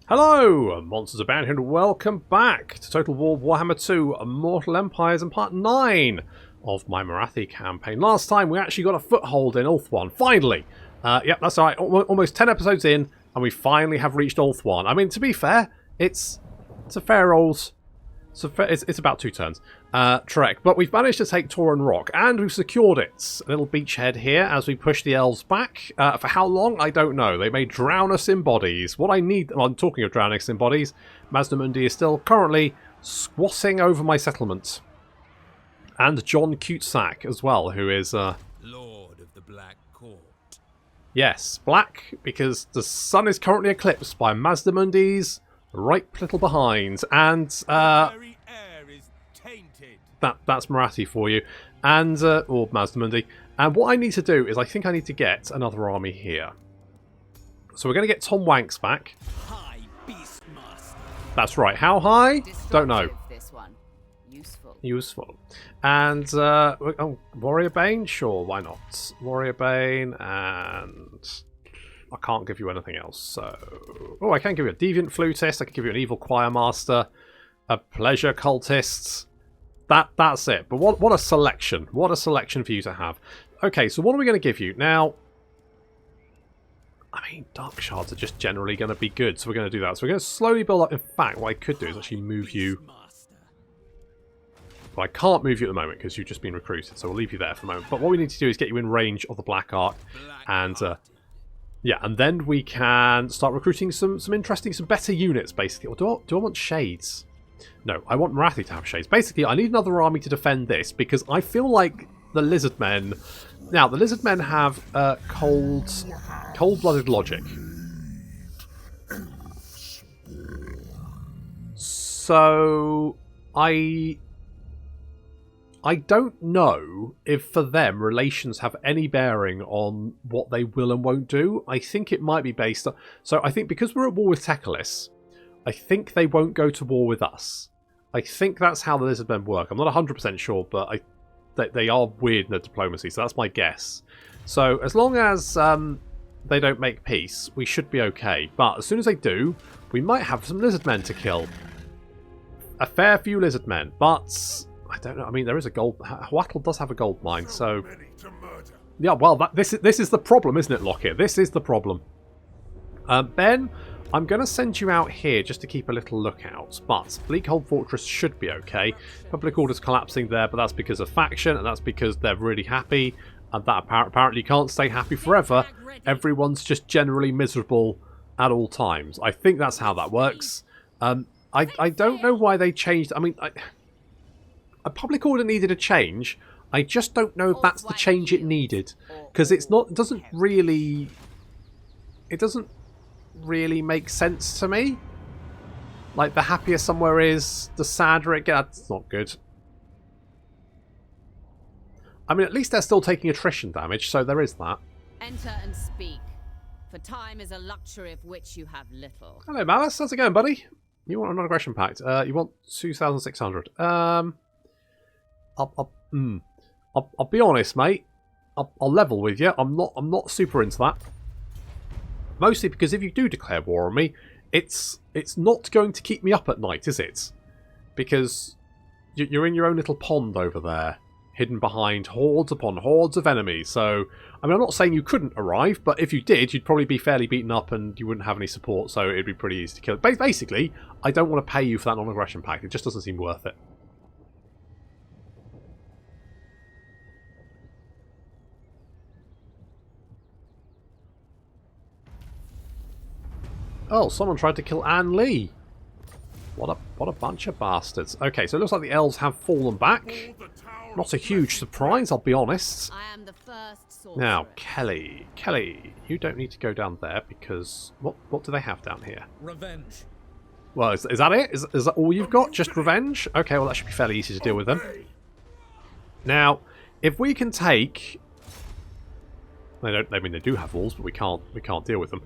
Hello, monsters abound here, and welcome back to Total War Warhammer 2 Mortal Empires and part 9 of my Morathi campaign. Last time we actually got a foothold in Ulthuan, finally. Yep, that's right, almost 10 episodes in, and we finally have reached Ulthuan. I mean, to be fair, it's a fair old... It's about 2 turns. Trek. But we've managed to take Tauren Rock, and we've secured it. A little beachhead here as we push the elves back. For how long? I don't know. They may drown us in bodies. What I need... Well, I'm talking of drowning us in bodies. Mazdamundi is still currently squatting over my settlement. And John Cutesack as well, who is... Lord of the Black Court. Yes, black, because the sun is currently eclipsed by Mazdamundi's right little behind. And... very air is tainted. That's Morathi for you. And, or Mazdamundi. And what I need to do is I think I need to get another army here. So we're going to get Tom Wanks back. High Beastmaster. That's right. How high? Don't know. This one. Useful. And, Warrior Bane? Sure, why not? Warrior Bane and... I can't give you anything else, so... Oh, I can give you a Deviant Flutist, I can give you an Evil Choir Master, a Pleasure Cultist. That's it. But what a selection. What a selection for you to have. Okay, so what are we going to give you? Now, I mean, Dark Shards are just generally going to be good, so we're going to do that. So we're going to slowly build up. In fact, what I could do is actually move you... Well, I can't move you at the moment because you've just been recruited, so we'll leave you there for the moment. But what we need to do is get you in range of the Black Ark, and... yeah, and then we can start recruiting some better units, basically. Or do I want shades? No, I want Morathi to have shades. Basically, I need another army to defend this, because I feel like the lizardmen... Now, the lizardmen have cold-blooded logic. So, I don't know if for them relations have any bearing on what they will and won't do. I think it might be based on... So I think because we're at war with Tekalis, I think they won't go to war with us. I think that's how the lizardmen work. I'm not 100% sure, but they are weird in their diplomacy, so that's my guess. So as long as they don't make peace, we should be okay. But as soon as they do, we might have some lizardmen to kill. A fair few lizardmen, but... I don't know. I mean, there is a gold... Huatl does have a gold mine, so... Yeah, well, this is the problem, isn't it, Lockyer? This is the problem. Ben, I'm going to send you out here just to keep a little lookout. But Bleakhold Fortress should be okay. Public order's collapsing there, but that's because of faction, and that's because they're really happy. And that apparently can't stay happy forever. Everyone's just generally miserable at all times. I think that's how that works. I don't know why they changed... I mean... A public order needed a change. I just don't know if that's the change it needed, because it doesn't really make sense to me. Like, the happier somewhere is, the sadder it gets. That's not good. I mean, at least they're still taking attrition damage, so there is that. Enter and speak, for time is a luxury of which you have little. Hello, Malice. How's it going, buddy? You want a non-aggression pact? You want 2,600. I'll be honest, mate. I'll level with you. I'm not super into that. Mostly because if you do declare war on me, it's not going to keep me up at night, is it? Because you're in your own little pond over there, hidden behind hordes upon hordes of enemies. So, I mean, I'm not saying you couldn't arrive, but if you did, you'd probably be fairly beaten up and you wouldn't have any support, so it'd be pretty easy to kill. Basically, I don't want to pay you for that non-aggression pact. It just doesn't seem worth it. Oh, someone tried to kill Anne Lee. What a bunch of bastards. Okay, so it looks like the elves have fallen back. Not a huge surprise, I'll be honest. I am the first sorcerer. Now, Kelly, you don't need to go down there because what do they have down here? Revenge. Well, is that it? Is that all you've got? Just revenge? Okay, well that should be fairly easy to deal with them. Now, if we can take... I mean, they do have walls, but we can't deal with them.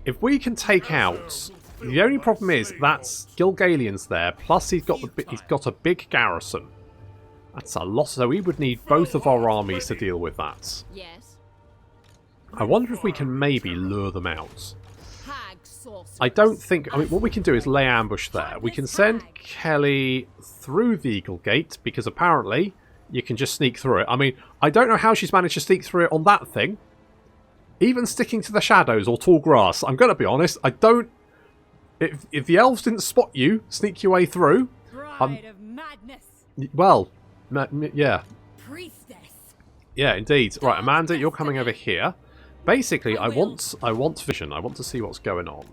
If we can take out... The only problem is that's Gilgalian's there, plus he's got a big garrison. That's a lot, so we would need both of our armies to deal with that. Yes. I wonder if we can maybe lure them out. Hag sorceress. I don't think... I mean, what we can do is lay ambush there. We can send Kelly through the Eagle Gate, because apparently you can just sneak through it. I mean, I don't know how she's managed to sneak through it on that thing. Even sticking to the shadows or tall grass, I'm going to be honest, I don't... If the elves didn't spot you, sneak your way through... Bride of madness. Well, yeah. Priestess. Yeah, indeed. Right, Amanda, you're coming over here. Basically, I want vision. I want to see what's going on.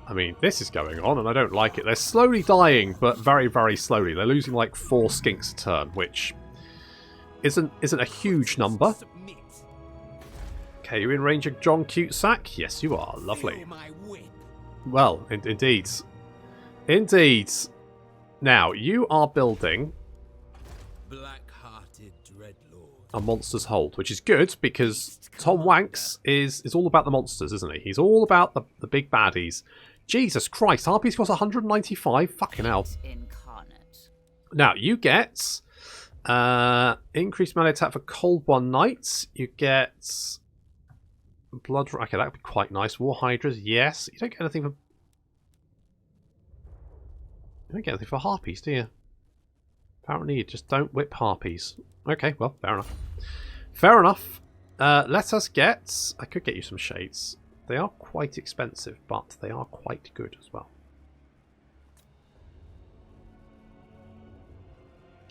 I mean, this is going on, and I don't like it. They're slowly dying, but very, very slowly. They're losing like 4 skinks a turn, which isn't a huge number. Okay, you're in range of John Cutesack? Yes, you are. Lovely. Well, indeed. Indeed. Now, you are building Black-hearted dreadlord. a monster's hold, which is good, because Tom Wanks is all about the monsters, isn't he? He's all about the big baddies. Jesus Christ, Harpies cost 195? Fucking hell. Incarnate. Now, you get increased melee attack for Cold One Knights. You get blood... Okay, that would be quite nice. War Hydras, yes. You don't get anything for... You don't get anything for Harpies, do you? Apparently you just don't whip Harpies. Okay, well, fair enough. Fair enough. Let us get... I could get you some shades. They are quite expensive, but they are quite good as well.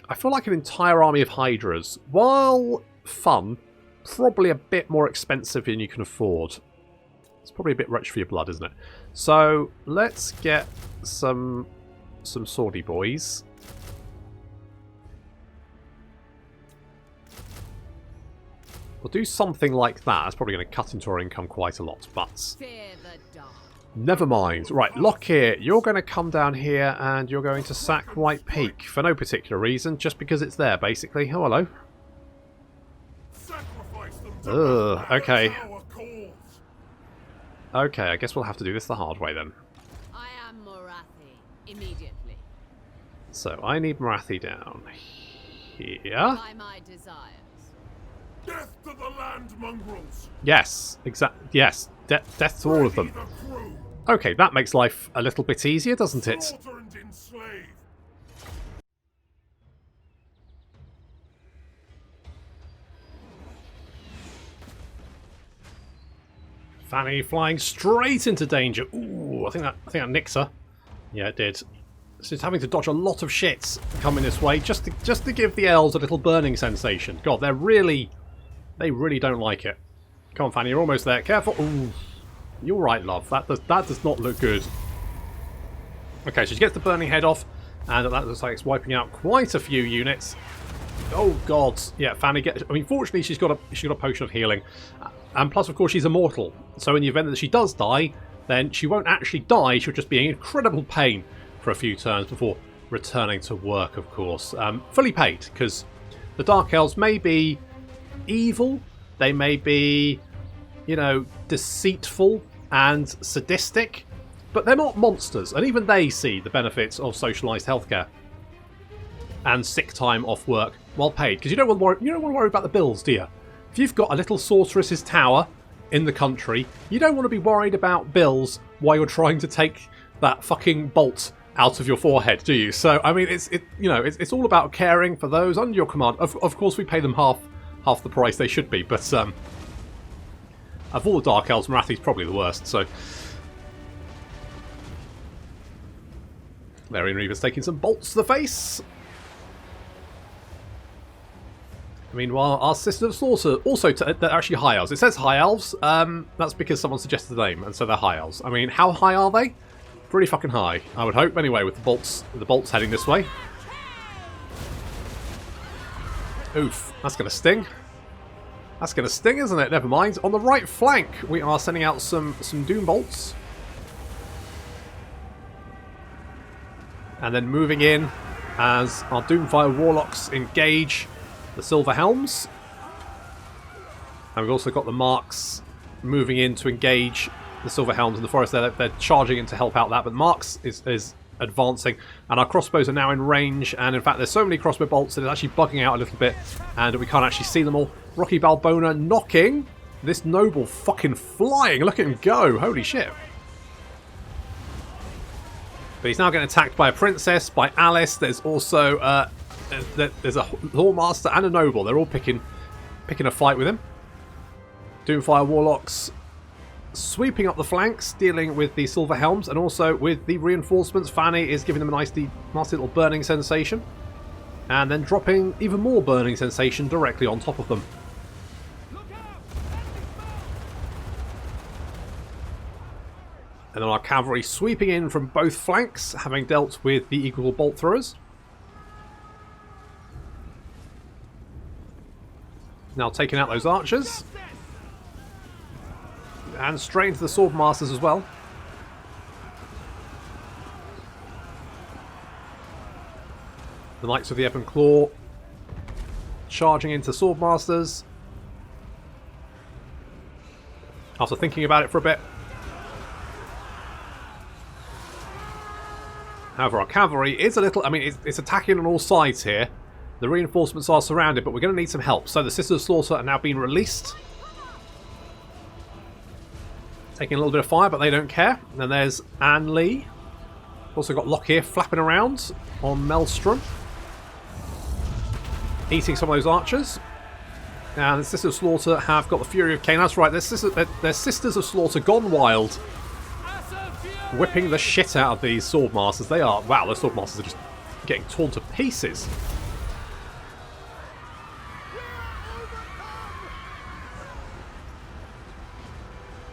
I feel like an entire army of Hydras, while fun, probably a bit more expensive than you can afford. It's probably a bit rich for your blood, isn't it? So, let's get some swordy boys. We'll do something like that. That's probably going to cut into our income quite a lot, but Fear the dark. never mind. Right, Lockyer, you're going to come down here and you're going to sack White Peak for no particular reason, just because it's there, basically. Oh, hello. Ugh, okay. Okay, I guess we'll have to do this the hard way then. I am Morathi. Immediately. So, I need Morathi down here. By my desires. Death to the land mongrels. Yes, yes, death to all of them. Okay, that makes life a little bit easier, doesn't it? Slaughter and enslave. Fanny flying straight into danger. Ooh, I think that nicks her. Yeah, it did. So it's having to dodge a lot of shits coming this way just to give the elves a little burning sensation. God, they really don't like it. Come on, Fanny, you're almost there. Careful. Ooh, you're right, love. That does not look good. Okay, so she gets the burning head off, and that looks like it's wiping out quite a few units. Oh God, yeah, Fanny gets. I mean, fortunately, she's got a potion of healing, and plus, of course, she's immortal. So in the event that she does die, then she won't actually die. She'll just be in incredible pain for a few turns before returning to work. Of course, fully paid, because the Dark Elves may be evil, they may be, you know, deceitful and sadistic, but they're not monsters, and even they see the benefits of socialised healthcare and sick time off work while paid. Because you don't want to worry about the bills, do you? If you've got a little sorceress's tower in the country, you don't want to be worried about bills while you're trying to take that fucking bolt out of your forehead, do you? So I mean, it's all about caring for those under your command. Of course, we pay them half the price they should be, but of all the Dark Elves, Morathi's probably the worst. So Varian Reaver's taking some bolts to the face. Meanwhile, our Sisters of Slaughter also they're actually High Elves. It says High Elves. That's because someone suggested the name, and so they're High Elves. I mean, how high are they? Pretty fucking high, I would hope. Anyway, with the bolts heading this way. Oof, that's going to sting. That's going to sting, isn't it? Never mind. On the right flank, we are sending out some Doom Bolts. And then moving in as our Doomfire Warlocks engage the Silver Helms. And we've also got the Marks moving in to engage the Silver Helms in the forest. They're charging in to help out that, but Marks is advancing, and our crossbows are now in range, and in fact there's so many crossbow bolts that it's actually bugging out a little bit, and we can't actually see them all. Rocky Balbona knocking This noble fucking flying. Look at him go. Holy shit. But he's now getting attacked by a princess, by Alice. There's also there's a Lawmaster and a noble. They're all picking a fight with him. Doomfire Warlocks sweeping up the flanks, dealing with the Silver Helms, and also with the reinforcements. Fanny is giving them a nice little burning sensation. And then dropping even more burning sensation directly on top of them. And then our cavalry sweeping in from both flanks, having dealt with the equal bolt throwers. Now taking out those archers. And straight into the sword masters as well. The Knights of the Ebon Claw charging into sword masters. After thinking about it for a bit. However, our cavalry is a little... I mean, it's attacking on all sides here. The reinforcements are surrounded, but we're going to need some help. So the Sisters of Slaughter are now being released. Taking a little bit of fire, but they don't care. And then there's Anne Lee. Also got Lockyer flapping around on Maelstrom. Eating some of those archers. And the Sisters of Slaughter have got the Fury of Cain. That's right, they're Sisters of Slaughter gone wild. Whipping the shit out of these swordmasters. They are... Wow, those swordmasters are just getting torn to pieces.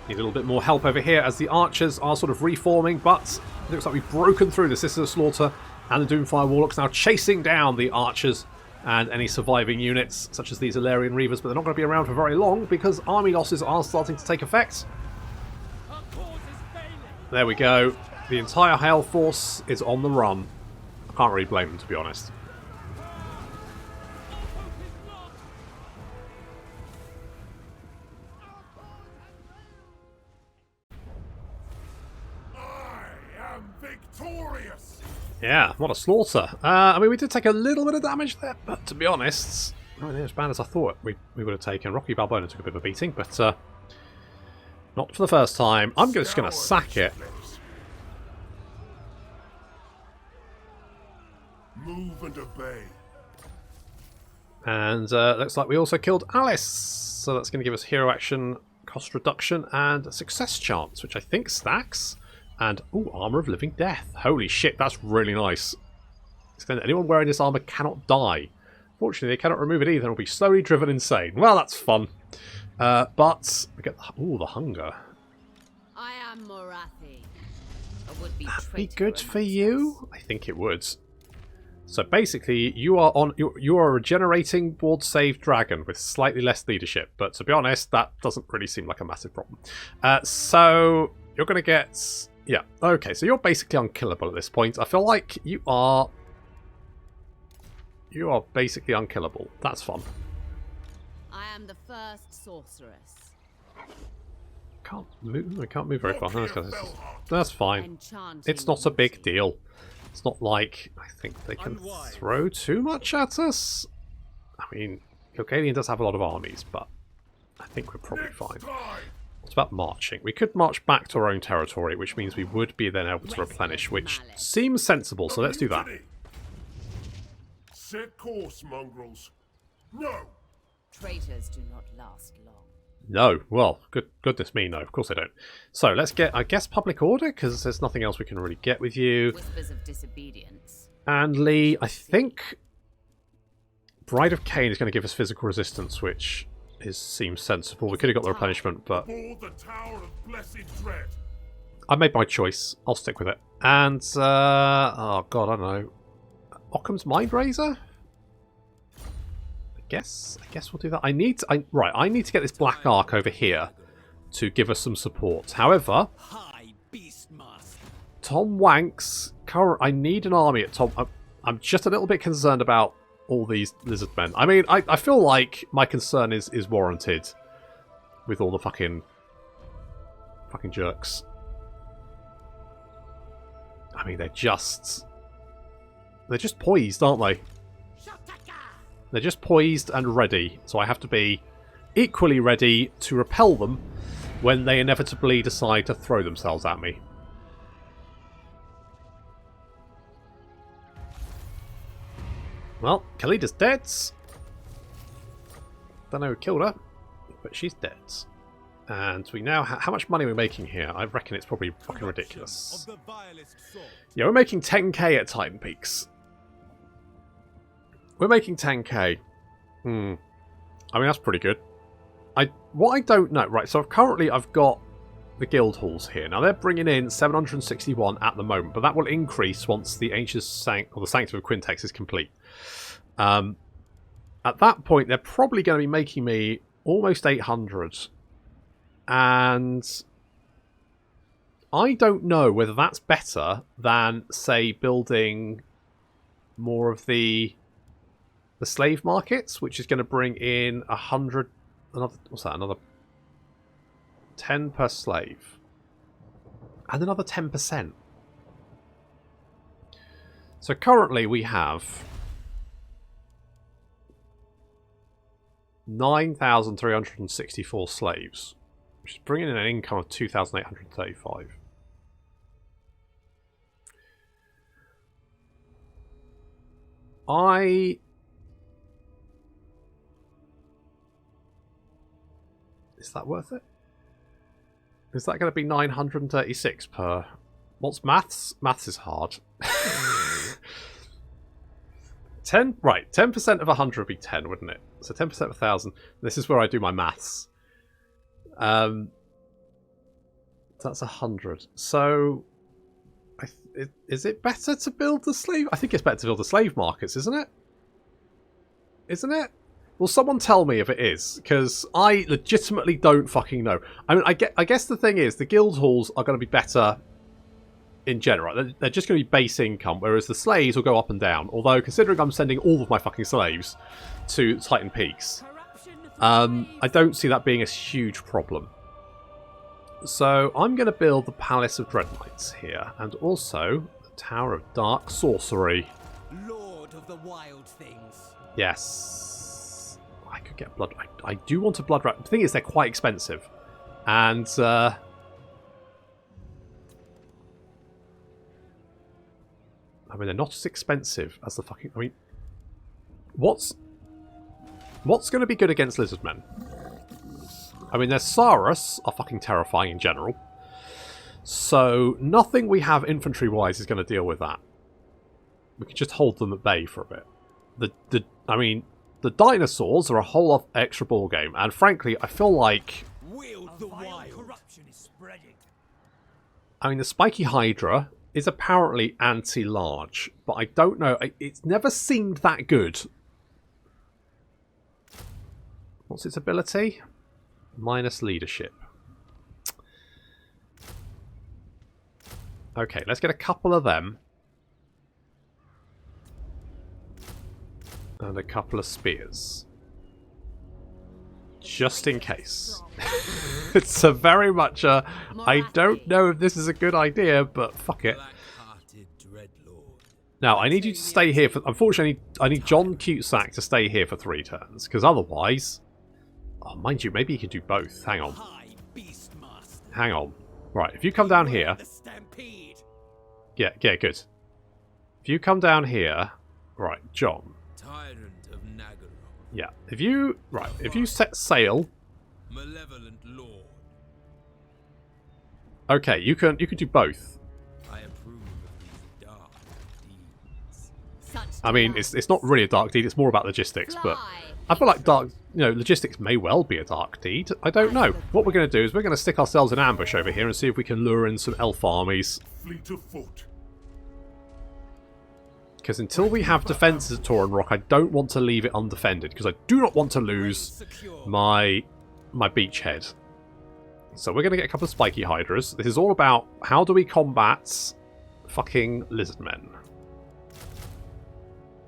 Need a little bit more help over here as the archers are sort of reforming, but it looks like we've broken through the Sisters of Slaughter, and the Doomfire Warlocks now chasing down the archers and any surviving units, such as these Illyrian Reavers, but they're not going to be around for very long because army losses are starting to take effect. There we go. The entire Hail Force is on the run. I can't really blame them, to be honest. I am victorious. Yeah, what a slaughter. I mean, we did take a little bit of damage there, but to be honest, not as bad as I thought we would have taken. Rocky Balboa took a bit of a beating, but not for the first time. I'm just going to sack it. Move and obey. And looks like we also killed Alice. So that's going to give us hero action, cost reduction, and a success chance, which I think stacks. And, ooh, Armour of Living Death. Holy shit, that's really nice. Anyone wearing this armour cannot die. Fortunately, they cannot remove it either and will be slowly driven insane. Well, that's fun. But we get the hunger. I am Morathi. Would be That'd be good for you. I think it would. So basically, you are a regenerating ward save dragon with slightly less leadership. But to be honest, that doesn't really seem like a massive problem. So you're going to get... Yeah, okay, so you're basically unkillable at this point. I feel like you are basically unkillable. That's fun. I am the first sorceress. Can't move. I can't move very far. That's fine. It's not a big deal. It's not like I think they can throw too much at us. I mean, Kilkalian does have a lot of armies, but I think we're probably fine. What about marching? We could march back to our own territory, which means we would be then able to replenish, which seems sensible, so let's do that. Set course, mongrels. No! Traitors do not last long. No, well, goodness me, no, of course they don't. So let's get, I guess, public order, because there's nothing else we can really get with you. Whispers of disobedience. And Lee, I think Bride of Cain is going to give us physical resistance, which seems sensible. We could have got the replenishment, but The Tower of Blessed Dread. I made my choice. I'll stick with it. And, oh god, I don't know. Occam's Mind Razor? I guess we'll do that. I need to get this Black Ark over here to give us some support. However, Tom Wanks, I need an army at Tom. I'm just a little bit concerned about all these lizardmen. I mean, I feel like my concern is warranted with all the fucking jerks. I mean, they're just poised, aren't they? They're just poised and ready. So I have to be equally ready to repel them when they inevitably decide to throw themselves at me. Well, Kalida's dead. Don't know who killed her, but she's dead. And we now how much money are we making here? I reckon it's probably fucking ridiculous. Yeah, we're making 10k at Titan Peaks. We're making 10k. I mean, that's pretty good. What I don't know, right, so currently I've got the guild halls here. Now they're bringing in 761 at the moment, but that will increase once the Ancient the Sanctum of Quintex is complete. At that point, they're probably going to be making me almost 800. And I don't know whether that's better than, say, building more of the slave markets, which is going to bring in 100. What's that? Another 10 per slave. And another 10%. So currently we have 9,364 slaves, which is bringing in an income of 2,835. Is that worth it? Is that going to be 936 per... What's maths? Maths is hard. 10, right, 10% of 100 would be 10, wouldn't it? So 10% of 1,000. This is where I do my maths. That's 100. So, is it better to build the slave? I think it's better to build the slave markets, isn't it? Isn't it? Will someone tell me if it is? Because I legitimately don't fucking know. I mean, I guess the thing is, the guild halls are going to be better in general. They're just going to be base income, whereas the slaves will go up and down. Although, considering I'm sending all of my fucking slaves to Titan Peaks, I don't see that being a huge problem. So I'm going to build the Palace of Dread Knights here, and also the Tower of Dark Sorcery. Lord of the Wild Things. Yes. I could get blood. I do want a blood rat. The thing is, they're quite expensive. And I mean, they're not as expensive as the fucking... I mean, what's going to be good against lizardmen? I mean, their Saurus are fucking terrifying in general. So nothing we have infantry-wise is going to deal with that. We can just hold them at bay for a bit. I mean, the dinosaurs are a whole extra ball game, and frankly, I feel like... Corruption is spreading. I mean, the spiky hydra is apparently anti-large, but I don't know. It's never seemed that good. What's its ability? Minus leadership. Okay, let's get a couple of them. And a couple of spears. Just in case. It's a very much a... I don't know if this is a good idea, but fuck it. Now, I need you to stay here for... Unfortunately, I need John Cusack to stay here for 3 turns, because otherwise... Oh, mind you, maybe he can do both. Hang on. Hang on. Right, if you come down here... Yeah, good. If you come down here... Right, John. Yeah, if you set sail... Malevolent Lord. Okay, you can do both. I approve of these dark deeds. I mean, it's not really a dark deed, it's more about logistics, but I feel like logistics may well be a dark deed. I don't know. What we're going to do is we're going to stick ourselves in ambush over here and see if we can lure in some elf armies. Fleet of foot. Because until we have defences at Tauren Rock, I don't want to leave it undefended, because I do not want to lose my beachhead. So we're going to get a couple of spiky hydras. This is all about how do we combat fucking lizardmen.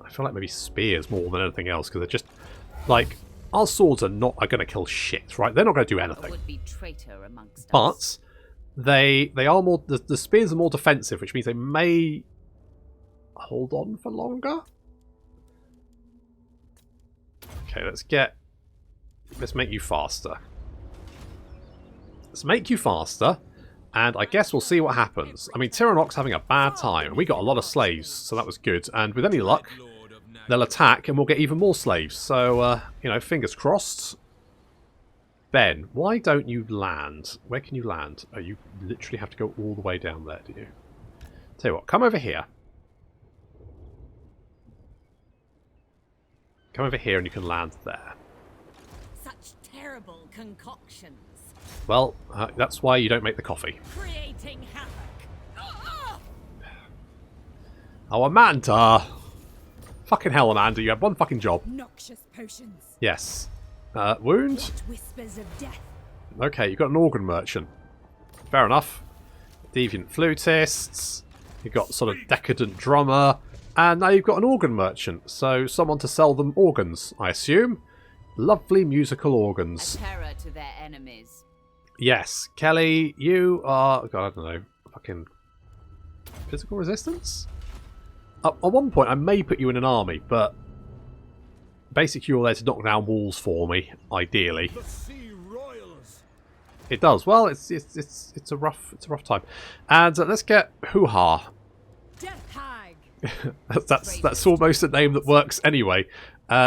I feel like maybe spears more than anything else, because they're just like, our swords are going to kill shit, right? They're not going to do anything. But they are more, the spears are more defensive, which means they may hold on for longer. Okay, let's get Let's make you faster. Let's make you faster. And I guess we'll see what happens. I mean, Tyrannok's having a bad time. We got a lot of slaves, so that was good. And with any luck, they'll attack and we'll get even more slaves. So, you know, fingers crossed. Ben, why don't you land? Where can you land? Oh, you literally have to go all the way down there, do you? Tell you what, come over here. Come over here and you can land there. Such terrible concoctions. Well, that's why you don't make the coffee. Creating havoc. Oh, Amanda! Fucking hell, Amanda, you have one fucking job. Noxious potions. Yes. Wound? What whispers of death? Okay, you've got an organ merchant. Fair enough. Deviant flutists. You've got sort of decadent drummer. And now you've got an organ merchant. So someone to sell them organs, I assume. Lovely musical organs. A terror to their enemies. Yes. Kelly, you are... God, I don't know. Fucking... Physical resistance? At one point, I may put you in an army, but... Basically, you're there to knock down walls for me, ideally. The Sea Royals. It does. Well, it's a rough time. And let's get Hoo-Ha. Death Hag. that's almost a name that works anyway.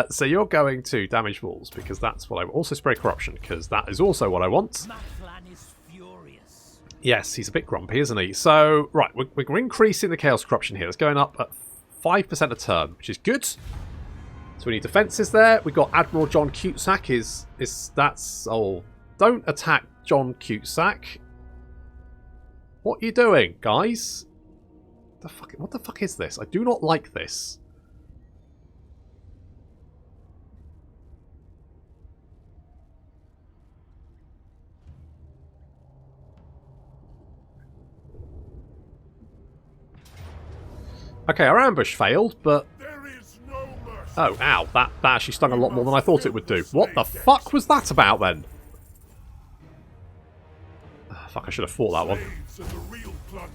So you're going to damage walls because that's what I also spray corruption because that is also what I want. Maflan is furious. Yes, he's a bit grumpy, isn't he? So right, we're increasing the chaos corruption here. It's going up at 5% a turn, which is good. So we need defences there. We've got Admiral John Cusack. Don't attack John Cusack. What are you doing, guys? What the fuck is this? I do not like this. Okay, our ambush failed, but... There is no mercy. Oh, ow. That actually stung a lot more than I thought it would do. What the fuck was that about, then? Oh, fuck, I should have fought that one. Slaves and the real plunder.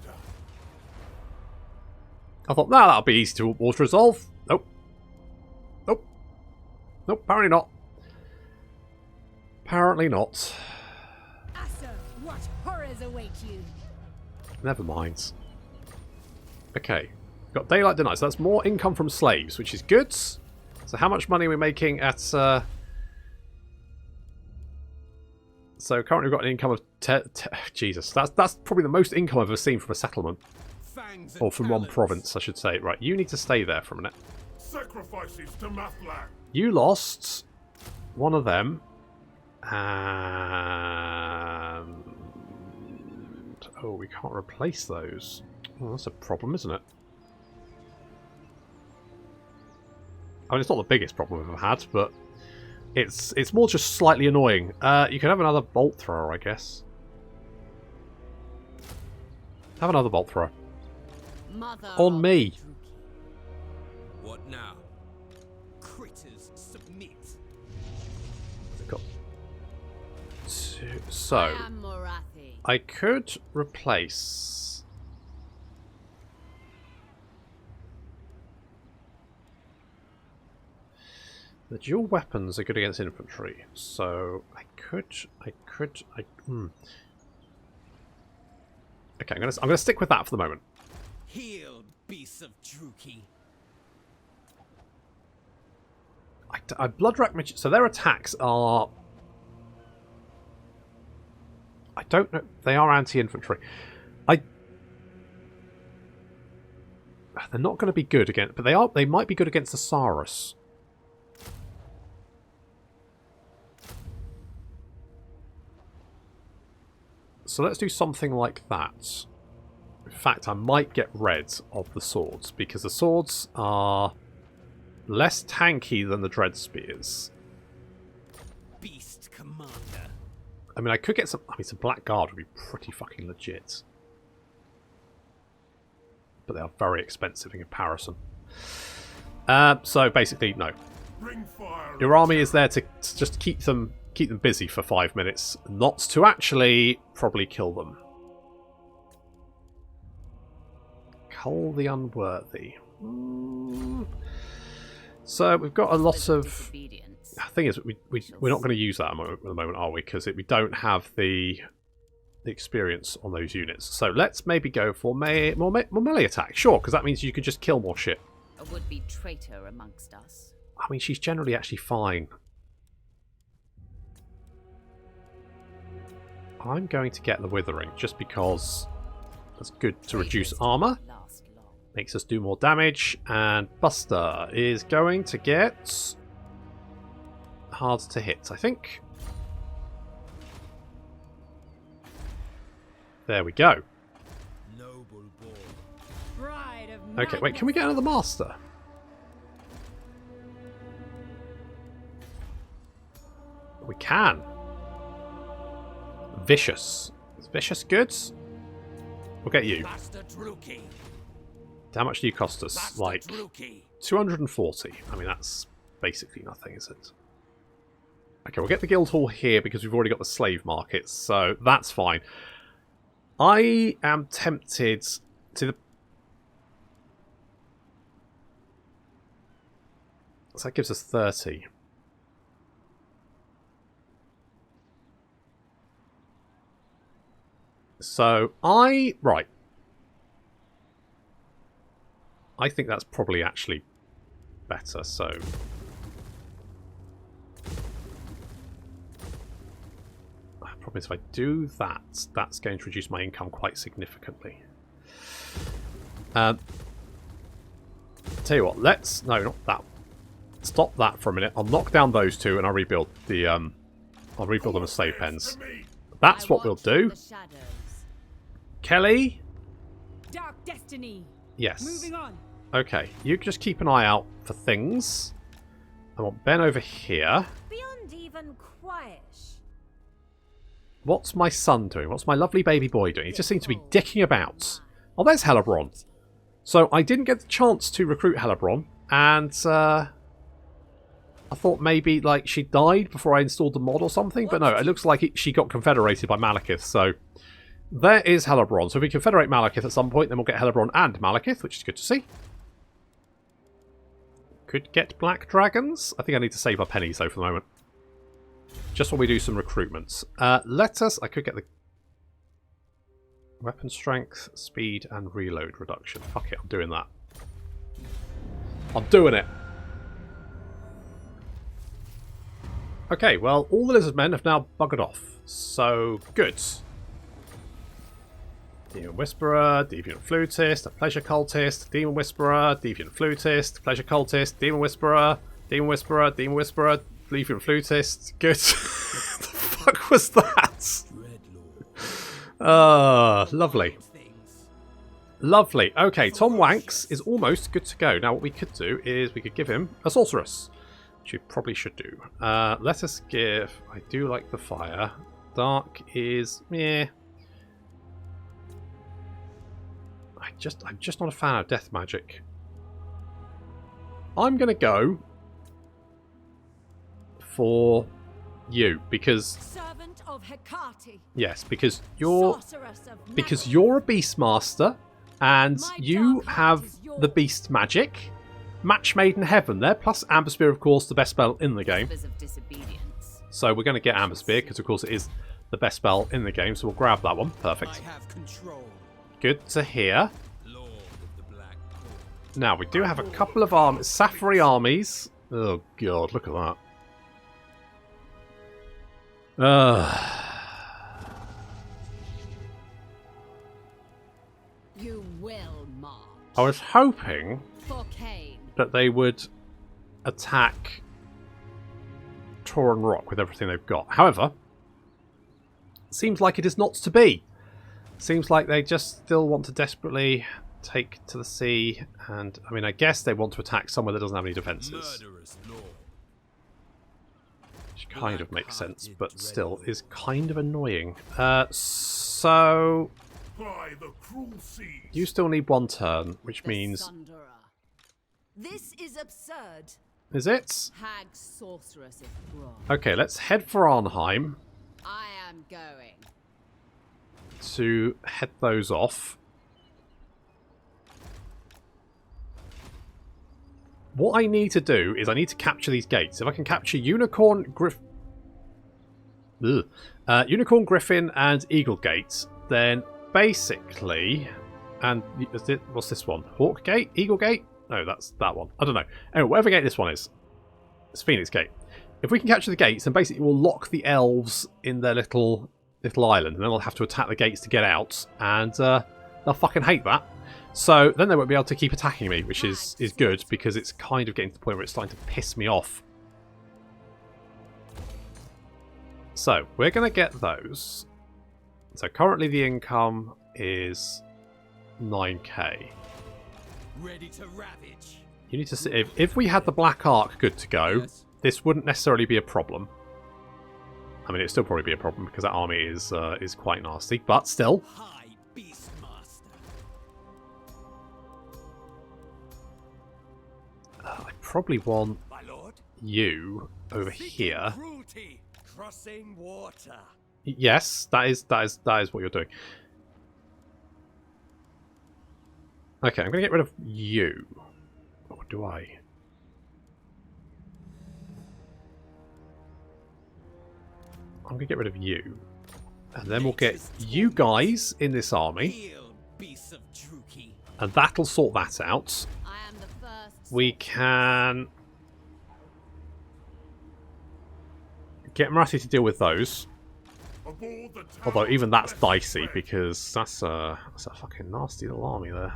I thought, nah, that'll be easy to auto-resolve. Nope. Nope. Nope, apparently not. Apparently not. Asa, what horrors await you? Never mind. Okay. Got daylight denied, so that's more income from slaves, which is good. So how much money are we making at... So currently we've got an income of... Jesus, that's probably the most income I've ever seen from a settlement. Fangs Or and from one talons. province, I should say. Right, you need to stay there for a minute. Sacrifices to Maflan. You lost one of them. And... Oh, we can't replace those. Oh, that's a problem, isn't it? I mean, it's not the biggest problem we've ever had, but it's more just slightly annoying. You can have another bolt thrower, I guess. Have another bolt thrower. Mother On of me. the Druki. What now? Critters submit. Got two. So, I am Morathi. I could replace... The dual weapons are good against infantry, so I could. Okay, I'm gonna stick with that for the moment. Heal, beasts of Druki. I blood rack magic. So their attacks are. I don't know. They are anti-infantry. They're not going to be good against, but they are. They might be good against the Saurus. So let's do something like that. In fact, I might get rid of the swords, because the swords are less tanky than the dread spears. Beast commander. I mean, I could get some... I mean, some Black Guard would be pretty fucking legit. But they are very expensive in comparison. So basically, no. Bring fire. Your army is there to just keep them busy for 5 minutes, not to actually probably kill them. Cull the unworthy. So we've got a lot of... Disobedience. Yes. The thing is, we're not going to use that at the moment, are we? Because we don't have the experience on those units. So let's maybe go for more melee attack. Sure, because that means you could just kill more shit. A would-be traitor amongst us. I mean, she's generally actually fine. I'm going to get the Withering, just because that's good to reduce armor. Last long. Makes us do more damage. And Buster is going to get hard to hit, I think. There we go. Noble boar. Bride of Okay, wait, can we get another master? We can. Vicious. Is Vicious good? We'll get you. Master Druki. How much do you cost us? Master Like Druki. 240. I mean, that's basically nothing, is it? Okay, we'll get the guild hall here because we've already got the slave market, so that's fine. I am tempted to the... So that gives us 30. So right. I think that's probably actually better, so... Problem is, if I do that, that's going to reduce my income quite significantly. Tell you what, let's... No, not that. Stop that for a minute. I'll knock down those two and I'll rebuild the... I'll rebuild them as slave pens. That's what we'll do. The shadows. Kelly? Dark destiny. Yes. Moving on. Okay, you just keep an eye out for things. I want Ben over here. Beyond even quiet. What's my son doing? What's my lovely baby boy doing? He just seems to be dicking about. Oh, there's Hellebrand. So I didn't get the chance to recruit Hellebrand, and I thought maybe like she died before I installed the mod or something, but no, it looks like she got confederated by Malekith. So there is Hellebrand. So if we confederate Malekith at some point, then we'll get Hellebrand and Malekith, which is good to see. Could get black dragons. I think I need to save our pennies though for the moment. Just while we do some recruitments. I could get the weapon strength, speed, and reload reduction. Fuck it, I'm doing that. I'm doing it. Okay, well, all the lizardmen have now buggered off. So, good. Demon Whisperer, Deviant Flutist, a Pleasure Cultist, Demon Whisperer, Deviant Flutist, Pleasure Cultist, Demon Whisperer, Demon Whisperer, Demon Whisperer, Deviant Flutist. Good. The fuck was that? Lovely. Lovely. Okay, Tom Wanks is almost good to go. Now, what we could do is we could give him a sorceress, which we probably should do. Let us give... I do like the fire. Dark is... meh. I'm just not a fan of death magic. I'm going to go for you because... Servant of Hecate. Yes, because you're... Sorceress of Because magic. you're a Beastmaster, and My you dark heart have is the yours. Beast magic. Match made in heaven there, plus Amber Spear, of course, the best spell in the game. Whispers of disobedience. So we're going to get Amber Spear, because of course it is the best spell in the game, so we'll grab that one. Perfect. I have control. Good to hear. Lord of the Black Court. Now, we do have a couple of Safari armies. Oh, God, look at that. You will march. I was hoping For Cain. that they would attack Tauren Rock with everything they've got. However, seems like it is not to be. Seems like they just still want to desperately take to the sea, and I mean, I guess they want to attack somewhere that doesn't have any defences, Murderous law. which kind of makes sense, but still is kind of annoying. So By the cruel seas. you still need one turn, which The means Sunderer. This is absurd. is it? Hag sorceress if wrong. Okay, let's head for Arnheim I am going. to head those off. what I need to do is I need to capture these gates. If I can capture Unicorn, Unicorn, Griffin, and Eagle Gate, then basically... And what's this one? Hawk Gate? Eagle Gate? No, that's that one. I don't know. Anyway, whatever gate this one is. It's Phoenix Gate. If we can capture the gates, then basically we'll lock the elves in their little island, and then they'll have to attack the gates to get out, and they'll fucking hate that. So then they won't be able to keep attacking me, which is good, because it's kind of getting to the point where it's starting to piss me off. So, we're going to get those. So currently the income is 9k. Ready to ravage. You need to see if we had the Black Ark good to go, Yes. this wouldn't necessarily be a problem. I mean, it'd still probably be a problem because that army is quite nasty, but still. High Beastmaster. I probably want My lord. you over Seeking here. Cruelty. Crossing water. Yes, that is what you're doing. Okay, I'm going to get rid of you. Or do I? I'm going to get rid of you. And then we'll get you guys in this army. Heel beasts of Druki. And that'll sort that out. I am the first. We can get Morathi to deal with those. Aboard the tower. Although even that's dicey because that's a fucking nasty little army there.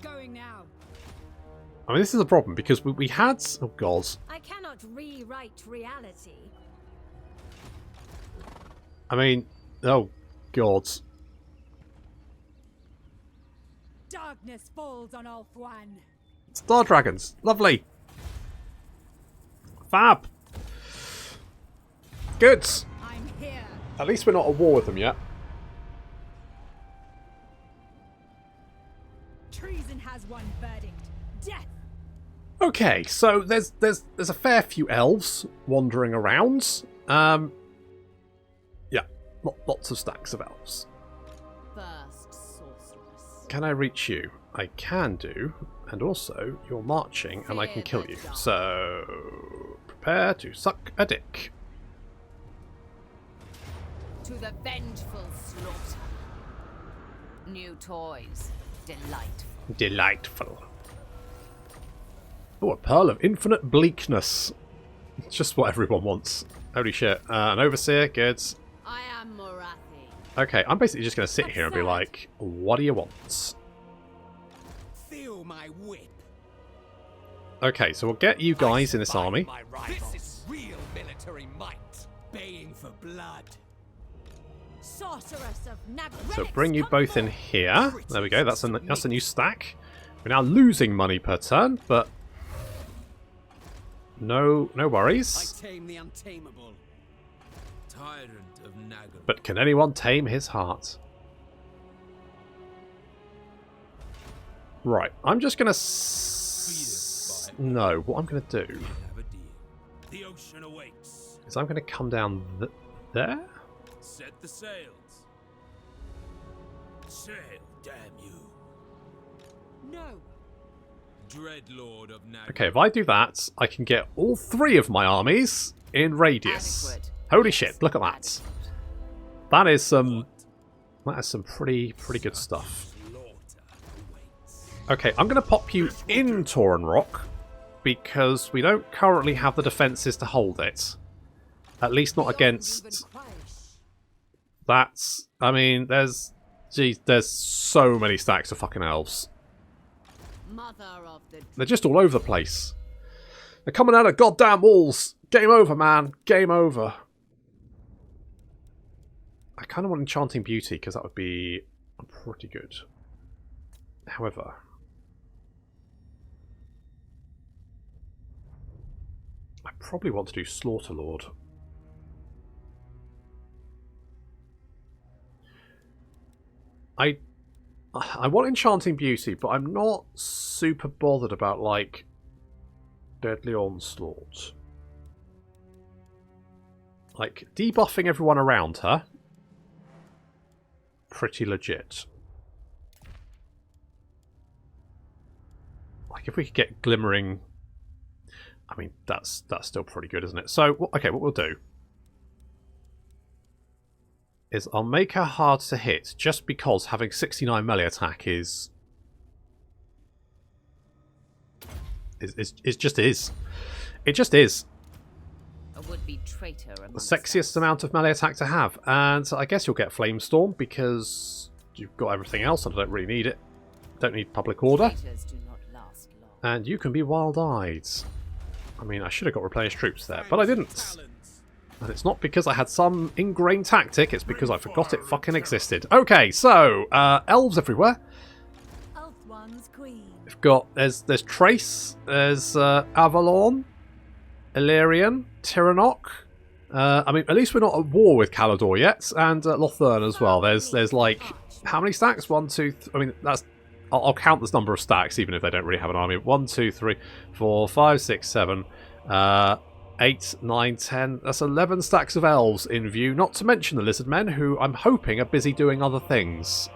Going now. I mean, this is a problem because we had... Oh, God. I cannot rewrite reality. I mean... Oh, God. Darkness falls on Ulf One. Star Dragons. Lovely. Fab. Good. I'm here. At least we're not at war with them yet. Treason has one verdict. Death. Okay, so there's a fair few elves wandering around. Yeah, lots of stacks of elves. First sorceress. Can I reach you? I can do, and also you're marching, and I can kill you. So prepare to suck a dick. To the vengeful slaughter. New toys. Delightful. Delightful. Oh, a pearl of infinite bleakness. It's just what everyone wants. Holy shit. An overseer, good. I am Morathi. Okay, I'm basically just going to sit here and be like, what do you want? Feel my whip. Okay, so we'll get you guys in this Spy army. my rivals. This is real military might. Baying for blood. Sorceress of Nag. So bring you both in here. There we go, that's a new stack. We're now losing money per turn, but no I worries. tame the untamable. Tyrant of Nagar. But can anyone tame his heart? Right, I'm just going to... No, what I'm going to do Have a deal. The ocean awaits. is I'm going to come down there. Set the sails. Sail, damn you. No. Dreadlord of Nagar. Okay, if I do that, I can get all three of my armies in radius. Adequate. Holy shit, look at that. That is some pretty good stuff. Slaughter awaits. Okay, I'm going to pop you in Tauren Rock because we don't currently have the defences to hold it. At least not against... That's... I mean, there's so many stacks of fucking elves. Mother of the They're just all over the place. They're coming out of goddamn walls. Game over, man. Game over. I kind of want Enchanting Beauty because that would be pretty good. However... I probably want to do Slaughterlord. I want Enchanting Beauty, but I'm not super bothered about, like, Deadly Onslaught. Like, debuffing everyone around her. Pretty legit. Like, if we could get glimmering... I mean, that's still pretty good, isn't it? So, okay, what we'll do is I'll make her hard to hit, just because having 69 melee attack is just is. It just is. A would-be traitor The amongst sexiest us. amount of melee attack to have. And I guess you'll get Flamestorm, because you've got everything else and I don't really need it. Don't need Public Order. Traitors do not last long. And you can be Wild-Eyed. I mean, I should have got replenished troops there, but I didn't. And it's not because I had some ingrained tactic, it's because I forgot it fucking existed. Okay, so, elves everywhere. Elf one's queen. We've got, there's Trace, there's Avalon, Illyrian, Tyrannok. I mean, at least we're not at war with Calador yet, and Lothern as well. There's like, how many stacks? 1, 2, I mean, that's... I'll count this number of stacks, even if they don't really have an army. 1, 2, 3, 4, 5, 6, 7, 8, 9, 10. That's 11 stacks of elves in view, not to mention the lizardmen, who I'm hoping are busy doing other things.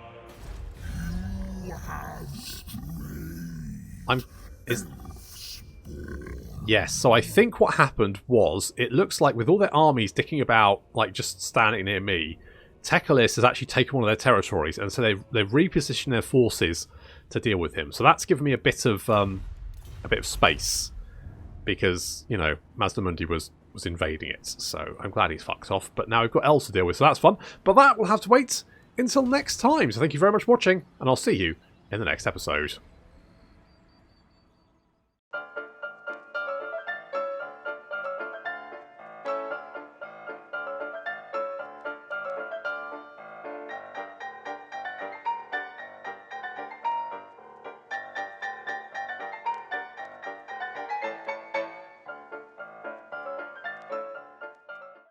Yes, so I think what happened was, it looks like with all their armies dicking about, like just standing near me, Tekalis has actually taken one of their territories, and so they've repositioned their forces to deal with him. So that's given me a bit of space, because, you know, Mazdamundi was invading it. So I'm glad he's fucked off. But now we've got elves to deal with, so that's fun. But that will have to wait until next time. So thank you very much for watching, and I'll see you in the next episode.